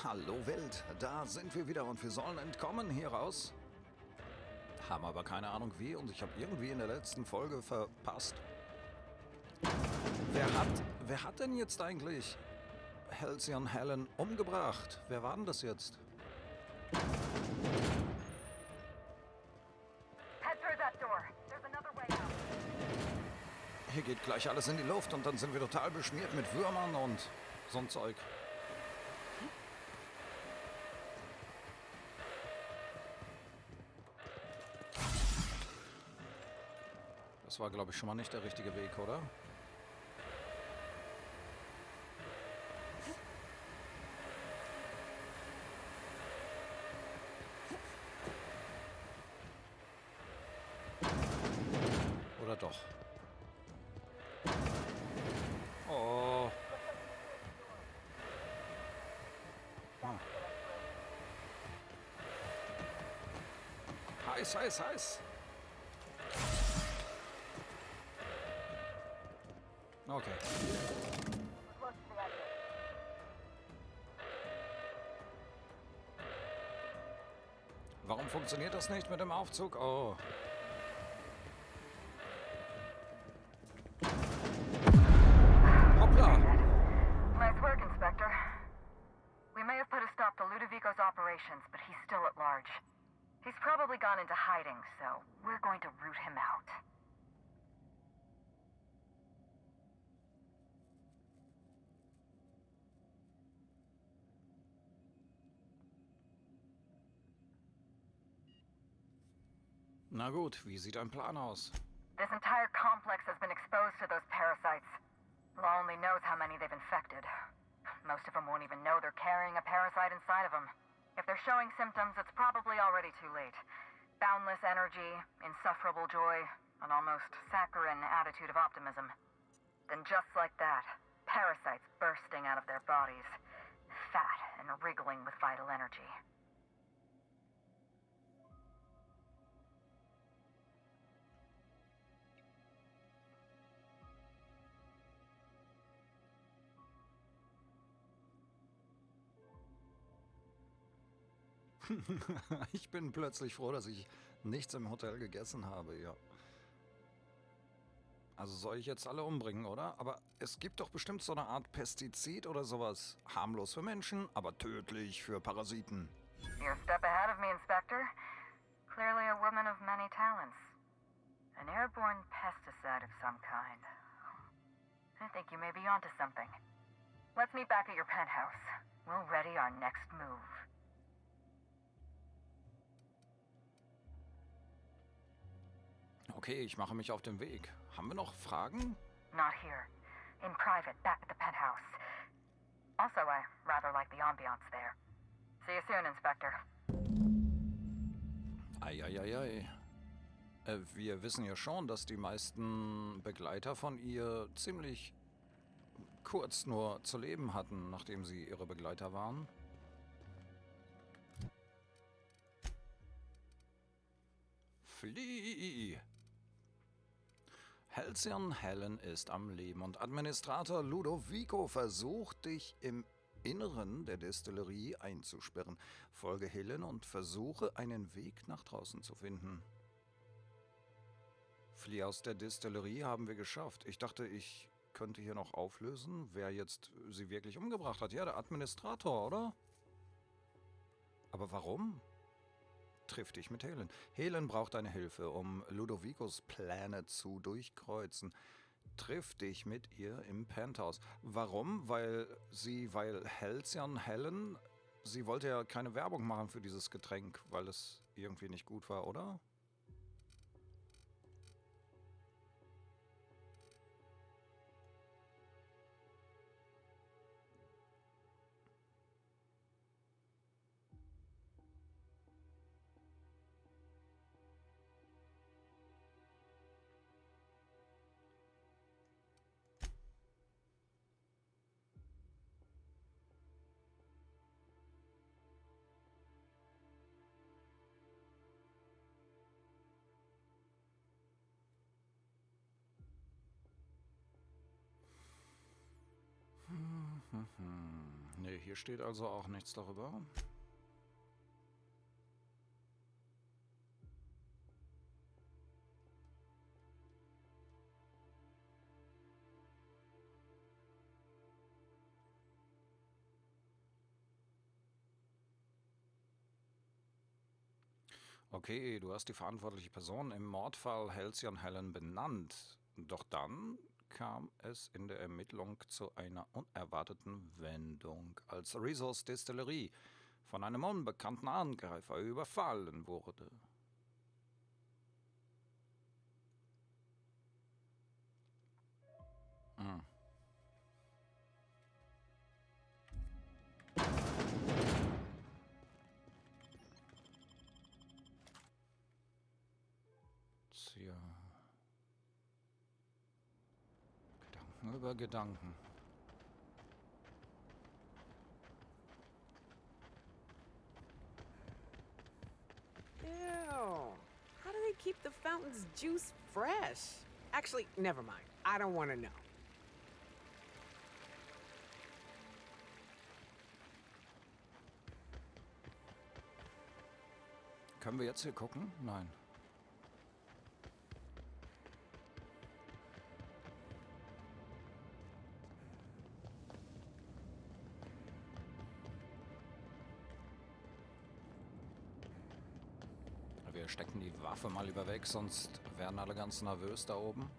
Hallo Welt, da sind wir wieder und wir sollen entkommen hier raus. Haben aber keine Ahnung wie und ich habe irgendwie in der letzten Folge verpasst. Wer hat denn jetzt eigentlich Halcyon Helen umgebracht? Wer war denn das jetzt? Hier geht gleich alles in die Luft und dann sind wir total beschmiert mit Würmern und so ein Zeug. Das war, glaube ich, schon mal nicht der richtige Weg, oder? Oder doch? Oh. Ah. Heiß, heiß, heiß. Okay. Warum funktioniert das nicht mit dem Aufzug? Oh. Hoppla. Nice work, Inspector. We may have put a stop to Ludovico's operations, but he's still at large. He's probably gone into hiding, so we're going to root him out. Na gut, wie sieht ein Plan aus? This entire complex has been exposed to those parasites. Law only knows how many they've infected. Most of them won't even know they're carrying a parasite inside of them. If they're showing symptoms, it's probably already too late. Boundless energy, insufferable joy, an almost saccharine attitude of optimism. Then just like that, parasites bursting out of their bodies, fat and wriggling with vital energy. Ich bin plötzlich froh, dass ich nichts im Hotel gegessen habe, ja. Also soll ich jetzt alle umbringen, oder? Aber es gibt doch bestimmt so eine Art Pestizid oder sowas. Harmlos für Menschen, aber tödlich für Parasiten. You're a step ahead of me, Inspector. Clearly a woman of many talents. An airborne pesticide of some kind. I think you may be onto something. Let's meet back at your penthouse. We'll ready our next move. Okay, ich mache mich auf den Weg. Haben wir noch Fragen? Not here. In private, back at the penthouse. Also, I rather like the ambiance there. See you soon, Inspector. Eieiei. Wir wissen ja schon, dass die meisten Begleiter von ihr ziemlich kurz nur zu leben hatten, nachdem sie ihre Begleiter waren. Flieh! Halcyon Helen ist am Leben und Administrator Ludovico versucht, dich im Inneren der Destillerie einzusperren. Folge Helen und versuche, einen Weg nach draußen zu finden. Flieh aus der Destillerie haben wir geschafft. Ich dachte, ich könnte hier noch auflösen, wer jetzt sie wirklich umgebracht hat. Ja, der Administrator, oder? Aber warum? Triff dich mit Helen. Helen braucht deine Hilfe, um Ludovicos Pläne zu durchkreuzen. Triff dich mit ihr im Penthouse. Warum? Weil Halcyon Helen, sie wollte ja keine Werbung machen für dieses Getränk, weil es irgendwie nicht gut war, oder? Ne, hier steht also auch nichts darüber. Okay, du hast die verantwortliche Person im Mordfall Halcyon Helen benannt. Doch dann kam es in der Ermittlung zu einer unerwarteten Wendung, als Resource Distillerie von einem unbekannten Angreifer überfallen wurde. Hm. Tja. Gedanken über Gedanken. Ew. How do they keep the fountain's juice fresh? Actually, never mind. I don't want to know. Können wir jetzt hier gucken? Nein. Wir stecken die Waffe mal lieber weg, sonst werden alle ganz nervös da oben.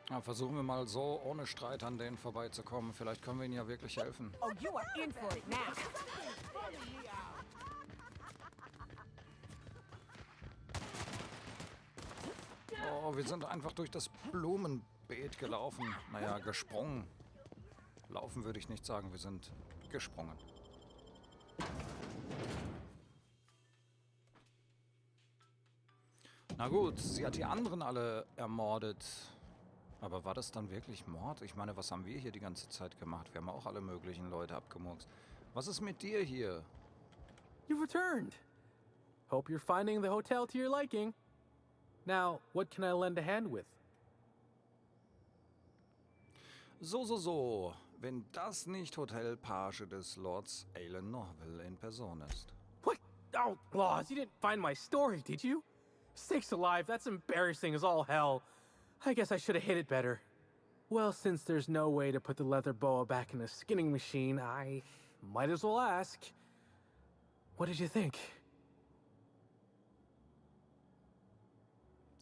Ja, versuchen wir mal so ohne Streit an denen vorbeizukommen. Vielleicht können wir ihnen ja wirklich helfen. Oh, you are in for it now. Oh, wir sind einfach durch das Blumenbeet gelaufen. Naja, gesprungen. Laufen würde ich nicht sagen, wir sind gesprungen. Na gut, sie hat die anderen alle ermordet. Aber war das dann wirklich Mord? Ich meine, was haben wir hier die ganze Zeit gemacht? Wir haben auch alle möglichen Leute abgemurkst. Was ist mit dir hier? You've returned. Hope you're finding the hotel to your liking. Now, what can I lend a hand with? So. Wenn das nicht Hotelpage des Lords Alan Norville in Person ist. What? Oh, Laws, you didn't find my story, did you? Sakes alive, that's embarrassing as all hell. I guess I should have hid it better. Well, since there's no way to put the leather boa back in the skinning machine, I might as well ask. What did you think?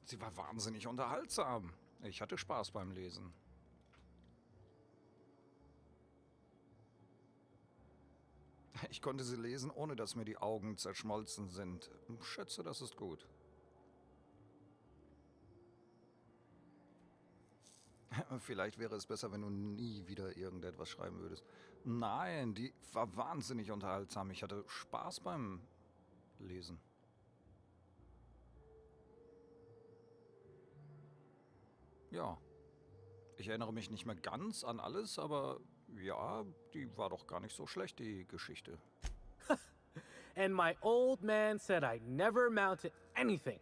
Sie war wahnsinnig unterhaltsam. Ich hatte Spaß beim Lesen. Ich konnte sie lesen, ohne dass mir die Augen zerschmolzen sind. Schätze, das ist gut. Vielleicht wäre es besser, wenn du nie wieder irgendetwas schreiben würdest. Nein, die war wahnsinnig unterhaltsam. Ich hatte Spaß beim Lesen. Ja. Ich erinnere mich nicht mehr ganz an alles, aber ja, die war doch gar nicht so schlecht, die Geschichte. And my old man said I never amount to anything.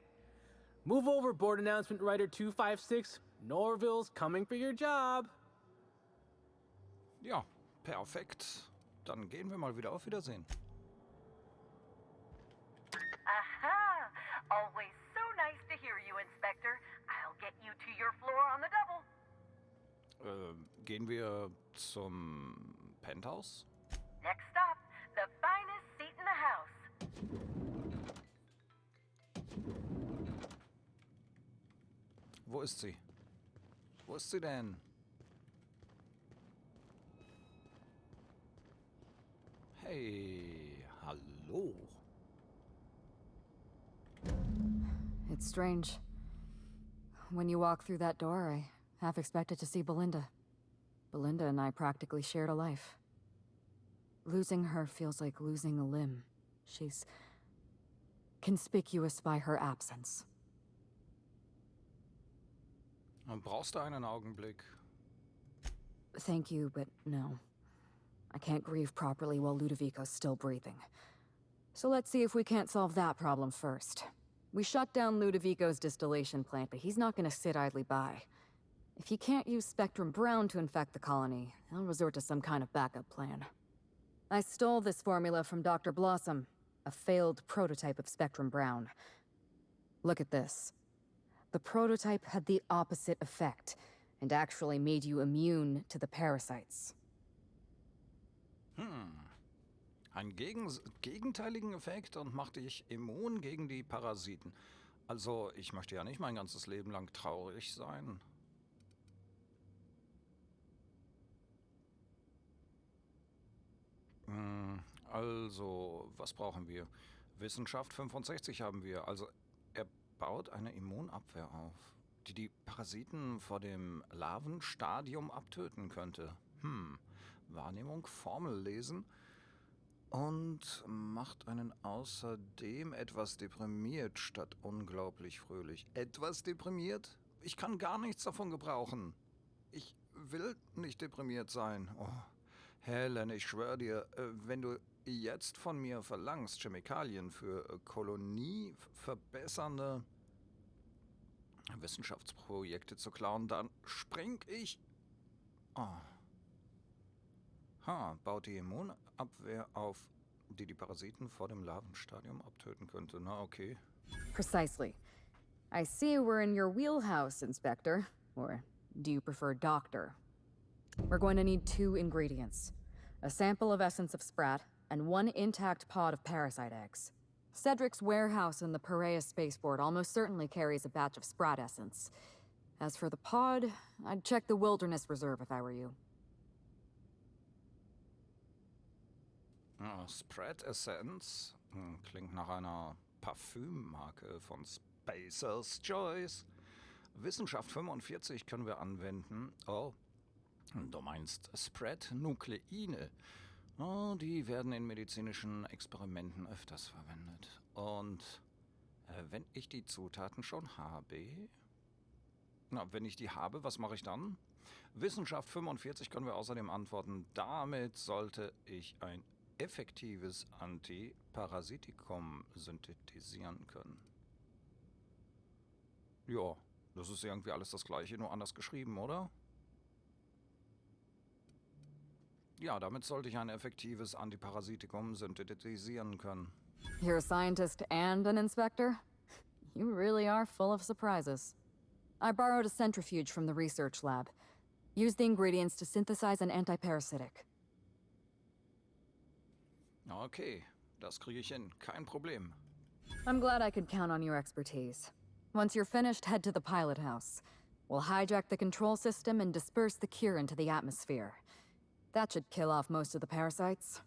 Move over, board announcement writer 256. Norville's coming for your job. Ja, perfekt. Dann gehen wir mal wieder. Auf Wiedersehen. Aha! Always so nice to hear you, Inspector. I'll get you to your floor on the double. Gehen wir zum Penthouse? Next stop, the finest seat in the house. Wo ist sie? Wo ist sie denn? Hey, hallo. It's strange. When you walk through that door, I half expected to see Belinda. Belinda and I practically shared a life. Losing her feels like losing a limb. She's conspicuous by her absence. Brauchst du einen Augenblick? Thank you, but no. I can't grieve properly while Ludovico's still breathing. So let's see if we can't solve that problem first. We shut down Ludovico's distillation plant, but he's not gonna sit idly by. If he can't use Spectrum Brown to infect the colony, he'll resort to some kind of backup plan. I stole this formula from Dr. Blossom, a failed prototype of Spectrum Brown. Look at this. The prototype had the opposite effect, and actually made you immune to the parasites. Einen gegenteiligen Effekt und macht dich immun gegen die Parasiten. Also, ich möchte ja nicht mein ganzes Leben lang traurig sein. Also, was brauchen wir? Wissenschaft 65 haben wir. Also, er baut eine Immunabwehr auf, die die Parasiten vor dem Larvenstadium abtöten könnte. Wahrnehmung, Formel lesen und macht einen außerdem etwas deprimiert statt unglaublich fröhlich. Etwas deprimiert? Ich kann gar nichts davon gebrauchen. Ich will nicht deprimiert sein. Oh, Helen, ich schwöre dir, wenn du jetzt von mir verlangst, Chemikalien für kolonieverbessernde Wissenschaftsprojekte zu klauen, dann spring ich... Oh. Baut die Immunabwehr auf, die die Parasiten vor dem Larvenstadium abtöten könnte. Na, okay. Precisely. I see we're in your wheelhouse, Inspector. Or do you prefer Doctor? We're going to need 2 ingredients. A sample of essence of sprat, and 1 intact pod of parasite eggs. Cedric's warehouse in the Perea spaceport almost certainly carries a batch of sprat essence. As for the pod, I'd check the Wilderness Reserve if I were you. Spread Essence klingt nach einer Parfümmarke von Spacer's Choice. Wissenschaft 45 können wir anwenden. Oh, du meinst Spread-Nukleine. Oh, die werden in medizinischen Experimenten öfters verwendet. Und wenn ich die Zutaten schon habe... Na, wenn ich die habe, was mache ich dann? Wissenschaft 45 können wir außerdem antworten. Damit sollte ich ein effektives Antiparasitikum synthetisieren können. Ja, das ist irgendwie alles das Gleiche, nur anders geschrieben, oder? Ja, damit sollte ich ein effektives Antiparasitikum synthetisieren können. You're a scientist and an inspector? You really are full of surprises. I borrowed a centrifuge from the research lab. Used the ingredients to synthesize an antiparasitic. Okay, das kriege ich hin. Kein Problem. I'm glad I could count on your expertise. Once you're finished, head to the pilot house. We'll hijack the control system and disperse the cure into the atmosphere. That should kill off most of the parasites.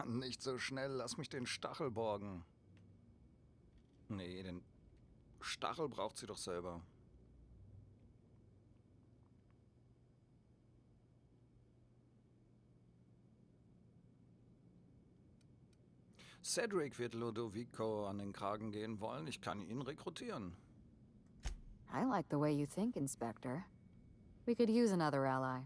Nicht so schnell, lass mich den Stachel borgen. Nee, den Stachel braucht sie doch selber. Cedric wird Ludovico an den Kragen gehen wollen. Ich kann ihn rekrutieren. I like the way you think, Inspector. We could use another ally.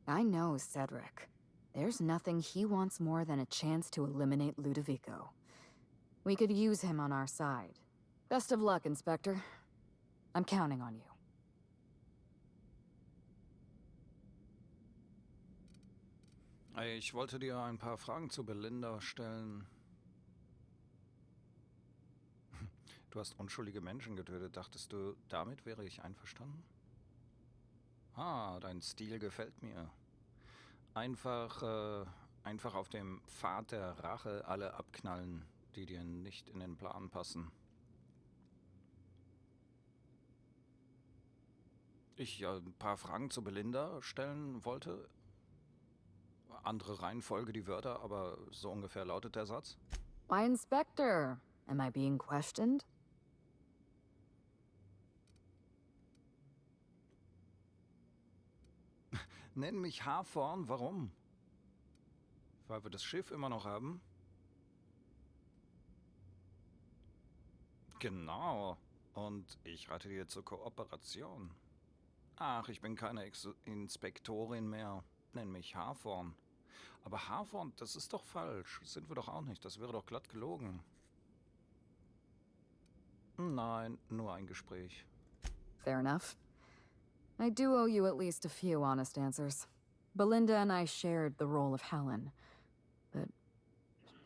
I know Cedric. There's nothing he wants more than a chance to eliminate Ludovico. We could use him on our side. Best of luck, Inspector. I'm counting on you. Ich wollte dir ein paar Fragen zu Belinda stellen. Du hast unschuldige Menschen getötet. Dachtest du, damit wäre ich einverstanden? Dein Stil gefällt mir. Einfach auf dem Pfad der Rache alle abknallen, die dir nicht in den Plan passen. Ich ein paar Fragen zu Belinda stellen wollte. Andere Reihenfolge die Wörter, aber so ungefähr lautet der Satz. Why, Inspector? Am I being questioned? Nenn mich Haarvorn, warum? Weil wir das Schiff immer noch haben? Genau. Und ich rate dir zur Kooperation. Ach, ich bin keine Inspektorin mehr. Nenn mich Haarvorn. Aber Haarvorn, das ist doch falsch. Sind wir doch auch nicht. Das wäre doch glatt gelogen. Nein, nur ein Gespräch. Fair enough. I do owe you at least a few honest answers. Belinda and I shared the role of Helen, but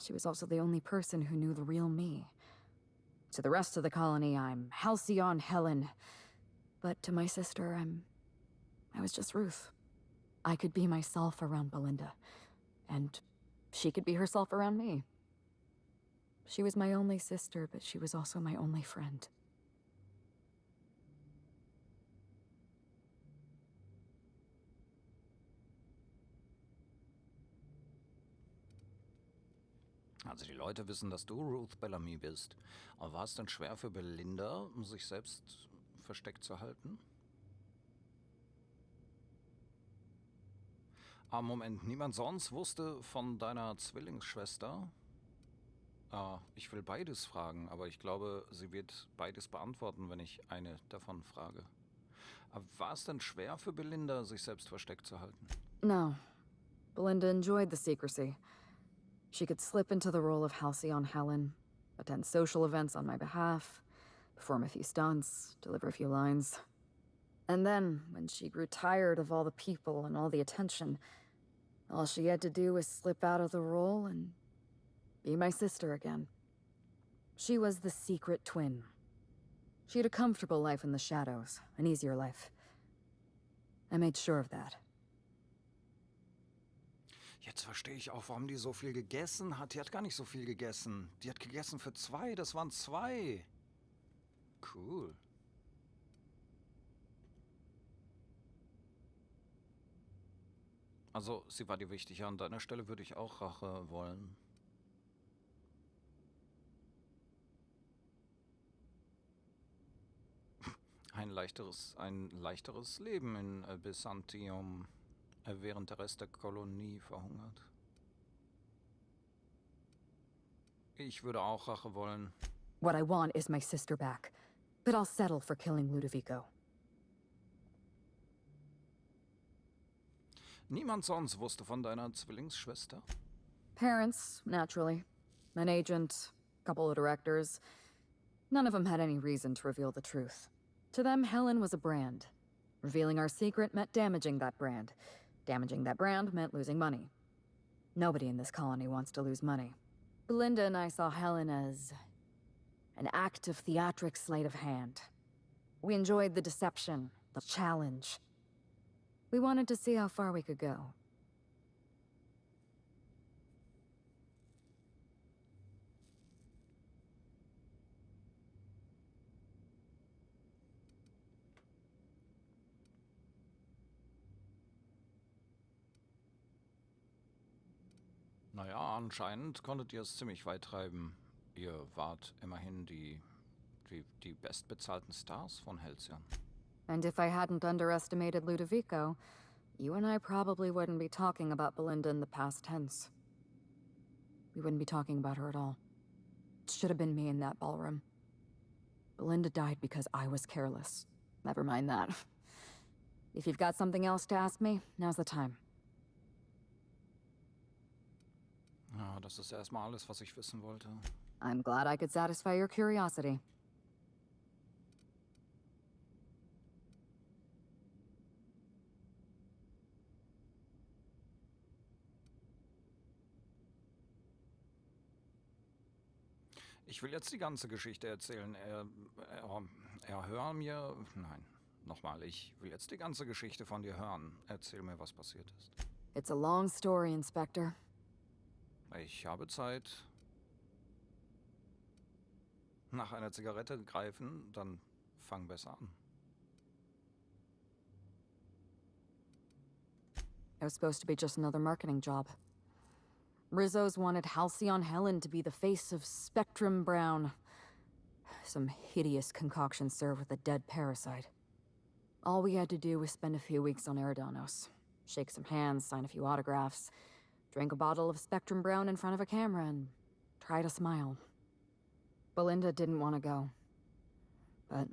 she was also the only person who knew the real me. To the rest of the colony, I'm Halcyon Helen, but to my sister, I was just Ruth. I could be myself around Belinda, and she could be herself around me. She was my only sister, but she was also my only friend. Also die Leute wissen, dass du Ruth Bellamy bist. Aber war es denn schwer für Belinda, sich selbst versteckt zu halten? Ah, Moment, niemand sonst wusste von deiner Zwillingsschwester? Ah, ich will beides fragen, aber ich glaube, sie wird beides beantworten, wenn ich eine davon frage. Aber war es denn schwer für Belinda, sich selbst versteckt zu halten? No. Belinda enjoyed the secrecy. She could slip into the role of Halcyon Helen, attend social events on my behalf, perform a few stunts, deliver a few lines. And then, when she grew tired of all the people and all the attention, all she had to do was slip out of the role and be my sister again. She was the secret twin. She had a comfortable life in the shadows, an easier life. I made sure of that. Jetzt verstehe ich auch, warum die so viel gegessen hat. Die hat gar nicht so viel gegessen. Die hat gegessen für 2, das waren 2. Cool. Also, sie war dir wichtig. An deiner Stelle würde ich auch Rache wollen. Ein leichteres Leben in Byzantium, während der Rest der Kolonie verhungert. Ich würde auch Rache wollen. What I want is my sister back, but I'll settle for killing Ludovico. Niemand sonst wusste von deiner Zwillingsschwester? Parents, naturally. An agent, a couple of directors. None of them had any reason to reveal the truth. To them, Helen was a brand. Revealing our secret meant damaging that brand. Damaging that brand meant losing money. Nobody in this colony wants to lose money. Belinda and I saw Helen as an active theatric sleight of hand. We enjoyed the deception, the challenge. We wanted to see how far we could go. Naja, anscheinend konntet ihr es ziemlich weit treiben. Ihr wart immerhin die bestbezahlten Stars von Halcyon. And if I hadn't underestimated Ludovico, you and I probably wouldn't be talking about Belinda in the past tense. We wouldn't be talking about her at all. It should have been me in that ballroom. Belinda died because I was careless. Never mind that. If you've got something else to ask me, now's the time. Ja, das ist erstmal alles, was ich wissen wollte. I'm glad I could satisfy your curiosity. Ich will jetzt die ganze Geschichte erzählen. Hör mir... Nein, nochmal. Ich will jetzt die ganze Geschichte von dir hören. Erzähl mir, was passiert ist. It's a long story, Inspector. Ich habe Zeit. Nach einer Zigarette greifen, dann fang besser an. It was supposed to be just another marketing job. Rizzo's wanted Halcyon Helen to be the face of Spectrum Brown. Some hideous concoction served with a dead parasite. All we had to do was spend a few weeks on Eridanos. Shake some hands, sign a few autographs, drink a bottle of Spectrum Brown in front of a camera, and try to smile. Belinda didn't want to go. but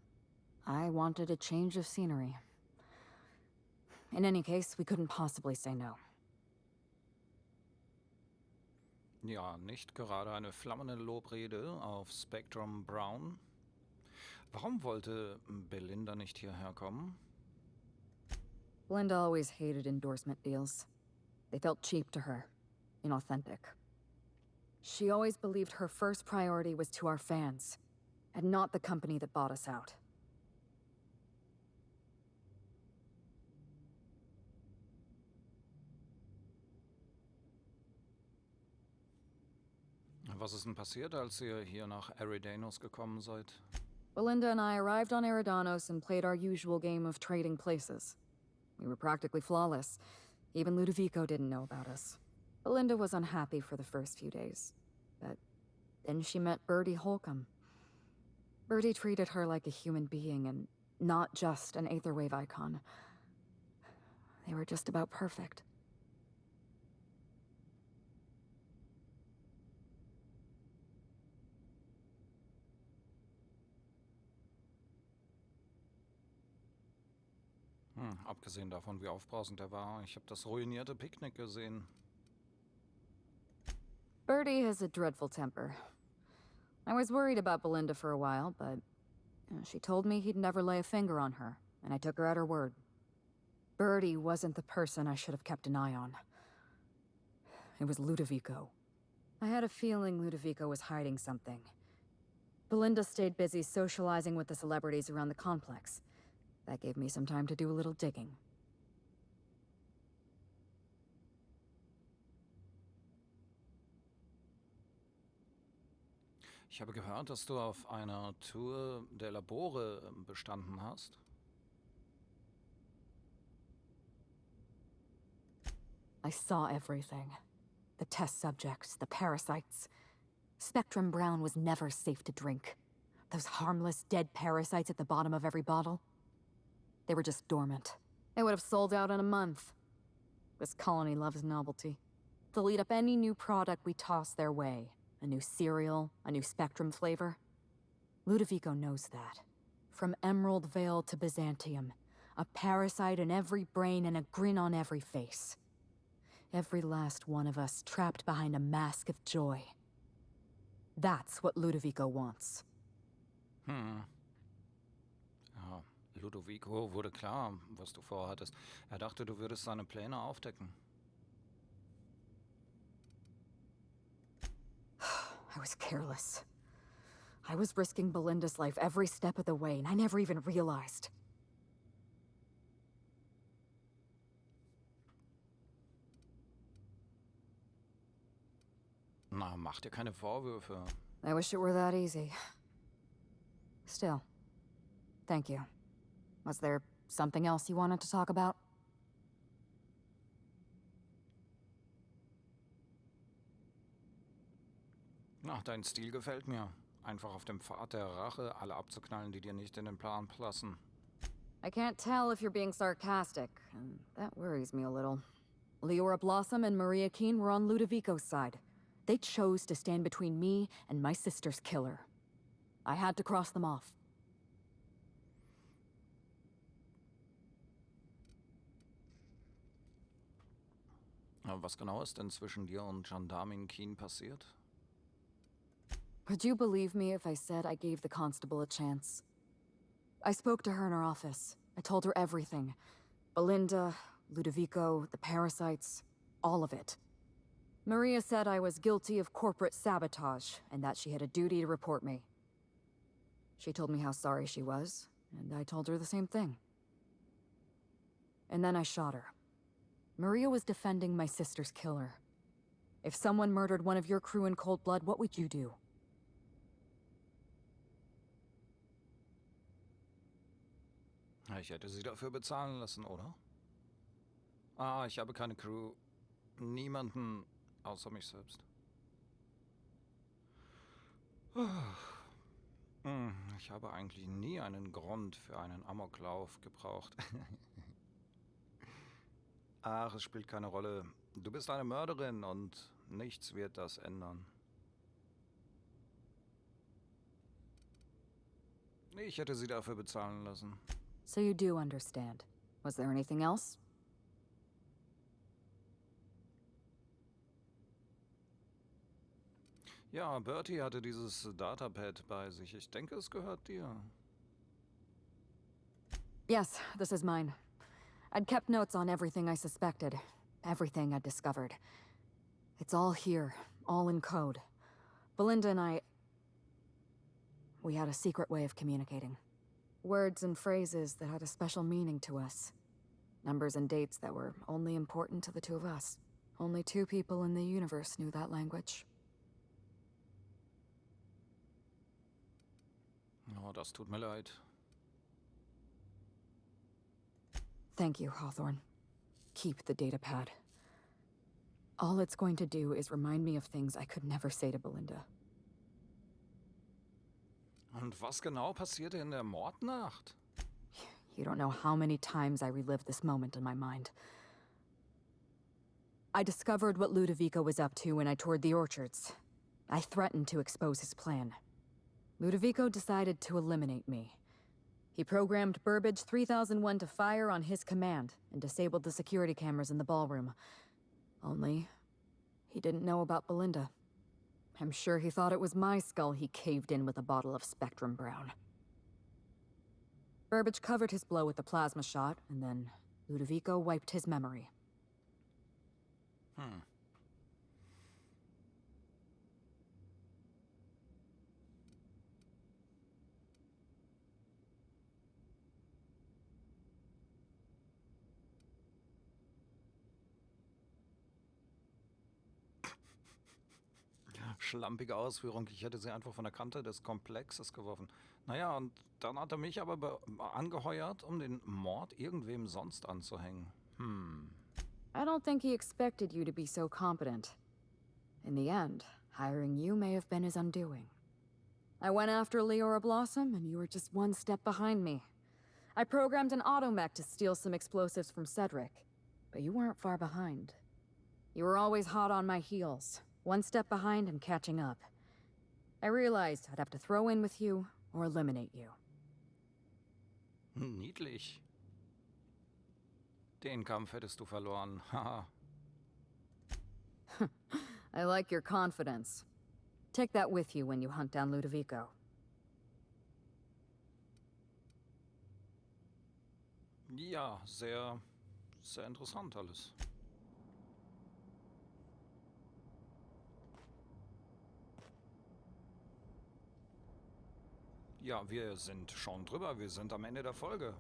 I wanted a change of scenery. In any case, we couldn't possibly say no. Ja, nicht gerade eine flammende Lobrede auf Spectrum Brown. Warum wollte Belinda nicht hierher kommen? Belinda always hated endorsement deals. They felt cheap to her, inauthentic. She always believed her first priority was to our fans, and not the company that bought us out. Was ist denn passiert, als ihr hier nach Eridanos gekommen seid? Belinda and I arrived on Eridanos and played our usual game of trading places. We were practically flawless. Even Ludovico didn't know about us. Belinda was unhappy for the first few days, but then she met Bertie Holcomb. Bertie treated her like a human being and not just an Aetherwave icon. They were just about perfect. Abgesehen davon, wie aufbrausend er war, ich habe das ruinierte Picknick gesehen. Bertie has a dreadful temper. I was worried about Belinda for a while, but she told me he'd never lay a finger on her, and I took her at her word. Bertie wasn't the person I should have kept an eye on. It was Ludovico. I had a feeling Ludovico was hiding something. Belinda stayed busy socializing with the celebrities around the complex. That gave me some time to do a little digging. Ich habe gehört, dass du auf einer Tour der Labore bestanden hast. I saw everything. The test subjects, the parasites. Spectrum Brown was never safe to drink. Those harmless, dead parasites at the bottom of every bottle. They were just dormant. They would have sold out in a month. This colony loves novelty. They'll eat up any new product we toss their way. A new cereal, a new Spectrum flavor. Ludovico knows that. From Emerald Vale to Byzantium, a parasite in every brain and a grin on every face. Every last one of us trapped behind a mask of joy. That's what Ludovico wants. Ja, Ludovico wurde klar, was du vorhattest. Er dachte, du würdest seine Pläne aufdecken. I was careless. I was risking Belinda's life every step of the way, and I never even realized. Na, mach dir keine Vorwürfe. I wish it were that easy. Still, thank you. Was there something else you wanted to talk about? Ach, dein Stil gefällt mir. Einfach auf dem Pfad der Rache alle abzuknallen, die dir nicht in den Plan passen. I can't tell if you're being sarcastic, and that worries me a little. Leora Blossom and Maria Keene were on Ludovico's side. They chose to stand between me and my sister's killer. I had to cross them off. Was genau ist denn zwischen dir und Gendarmin Keene passiert? Would you believe me if I said I gave the constable a chance? I spoke to her in her office. I told her everything. Belinda, Ludovico, the parasites, all of it. Maria said I was guilty of corporate sabotage, and that she had a duty to report me. She told me how sorry she was, and I told her the same thing. And then I shot her. Maria was defending my sister's killer. If someone murdered one of your crew in cold blood, what would you do? Ich hätte sie dafür bezahlen lassen, oder? Ich habe keine Crew. Niemanden außer mich selbst. Ich habe eigentlich nie einen Grund für einen Amoklauf gebraucht. Ach, es spielt keine Rolle. Du bist eine Mörderin und nichts wird das ändern. Ich hätte sie dafür bezahlen lassen. So you do understand. Was there anything else? Ja, Bertie hatte dieses Datapad bei sich. Ich denke, es gehört dir. Yes, this is mine. I'd kept notes on everything I suspected, everything I'd discovered. It's all here, all in code. Belinda and we had a secret way of communicating. Words and phrases that had a special meaning to us. Numbers and dates that were only important to the two of us. Only two people in the universe knew that language. Oh, das tut mir leid. Thank you, Hawthorne. Keep the datapad. All it's going to do is remind me of things I could never say to Belinda. Und was genau passierte in der Mordnacht? You don't know how many times I relived this moment in my mind. I discovered what Ludovico was up to when I toured the orchards. I threatened to expose his plan. Ludovico decided to eliminate me. He programmed Burbage 3001 to fire on his command and disabled the security cameras in the ballroom. Only, he didn't know about Belinda. I'm sure he thought it was my skull he caved in with a bottle of Spectrum Brown. Burbage covered his blow with the plasma shot, and then Ludovico wiped his memory. Schlampige Ausführung. Ich hätte sie einfach von der Kante des Komplexes geworfen. Naja, und dann hat er mich aber angeheuert, um den Mord irgendwem sonst anzuhängen. I don't think he expected you to be so competent. In the end, hiring you may have been his undoing. I went after Leora Blossom, and you were just one step behind me. I programmed an automech to steal some explosives from Cedric, but you weren't far behind. You were always hot on my heels, one step behind and catching up. I realized I'd have to throw in with you or eliminate you. Niedlich. Den Kampf hättest du verloren. Haha. I like your confidence. Take that with you when you hunt down Ludovico. Ja, sehr interessant alles. Ja, wir sind schon drüber. Wir sind am Ende der Folge.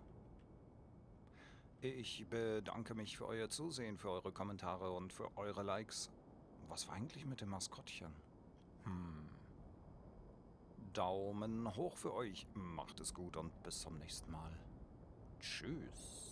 Ich bedanke mich für euer Zusehen, für eure Kommentare und für eure Likes. Was war eigentlich mit dem Maskottchen? Daumen hoch für euch. Macht es gut und bis zum nächsten Mal. Tschüss.